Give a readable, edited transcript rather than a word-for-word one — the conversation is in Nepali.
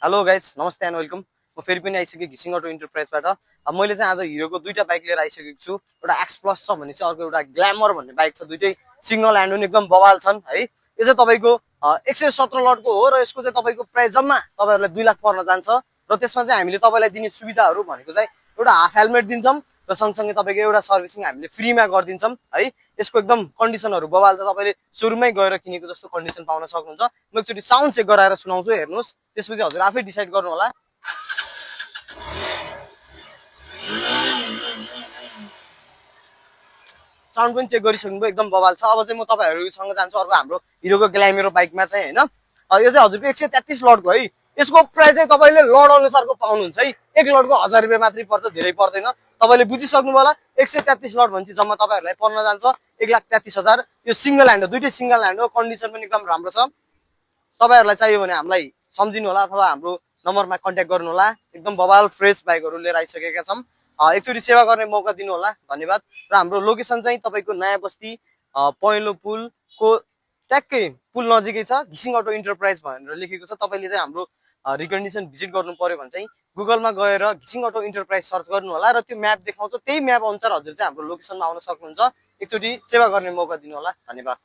हेलो गाइस, नमस्ते एन्ड वेलकम। म फेरि पनि आइसकेँ घिसिङ अटो इन्टरप्राइजबाट। अब मैले चाहिँ आज हिरोको दुईटा बाइक लिएर आइसकेको छु। एउटा एक्स प्लस छ भने चाहिँ अर्को एउटा ग्ल्यामर भन्ने बाइक छ। दुइटै सिंगल ह्यान्ड हुन्, एकदम बवाल छन् है। यो चाहिँ तपाईँको 117 लटको हो र यसको चाहिँ तपाईँको प्राइस जम्मा तपाईँहरूलाई 2 लाख पर्न जान्छ। र त्यसमा चाहिँ हामीले तपाईँलाई दिने सुविधाहरू भनेको चाहिँ एउटा हाफ हेलमेट दिन्छौँ र सँगसँगै तपाईँको एउटा सर्भिसिङ हामीले फ्रीमा गरिदिन्छौँ है। यसको एकदम कन्डिसनहरू बवाल छ, तपाईँले सुरुमै गएर किनेको जस्तो कन्डिसन पाउन सक्नुहुन्छ। म एकचोटि साउन्ड चेक गराएर सुनाउँछु, हेर्नुहोस्। त्यसपछि हजुर आफै डिसाइड गर्नु होला। साउन्ड पनि चेक गरिसक्नुभयो, एकदम बवाल छ। अब चाहिँ म तपाईँहरूसँग जान्छु अर्को हाम्रो हिरोको ग्ल्यामेरो बाइकमा चाहिँ होइन। यो चाहिँ हजुरको 133 लटको है। यसको प्राइस चाहिँ तपाईँले लड अनुसारको पाउनुहुन्छ है। एक लटको 1000 रुपियाँ मात्रै पर्छ, धेरै पर्दैन। तपाईँले बुझिसक्नु होला। 133 लट भनेपछि जम्मा तपाईँहरूलाई पर्न जान्छ 1,33,000। यो सिंगल ह्यान्ड हो, दुइटै सिंगल ह्यान्ड हो, कन्डिसन पनि एकदम राम्रो छ। तपाईँहरूलाई चाहियो भने हामीलाई सम्झिनु होला अथवा हाम्रो नम्बरमा कन्ट्याक्ट गर्नु होला। एकदम बवाल फ्रेस बाइकहरू लिएर आइसकेका छौँ। एकचोटि सेवा गर्ने मौका दिनु होला, धन्यवाद। र हाम्रो लोकेसन चाहिँ तपाईँको नयाँ बस्ती पहेँलो पुलको ट्याक्कै पुल नजिकै छ। घिसिङ अटो इन्टरप्राइज भनेर लेखेको छ। तपाईँले चाहिँ हाम्रो रिकन्डिसन भिजिट गर्नु पर्यो भने चाहिँ गुगलमा गएर घिसिङ अटो इन्टरप्राइज सर्च गर्नु होला र त्यो म्याप देखाउँछ। त्यही म्याप अनुसार हजुर चाहिँ हाम्रो लोकेसनमा आउन सक्नुहुन्छ। एकचोटि सेवा गर्ने मौका दिनु होला, धन्यवाद।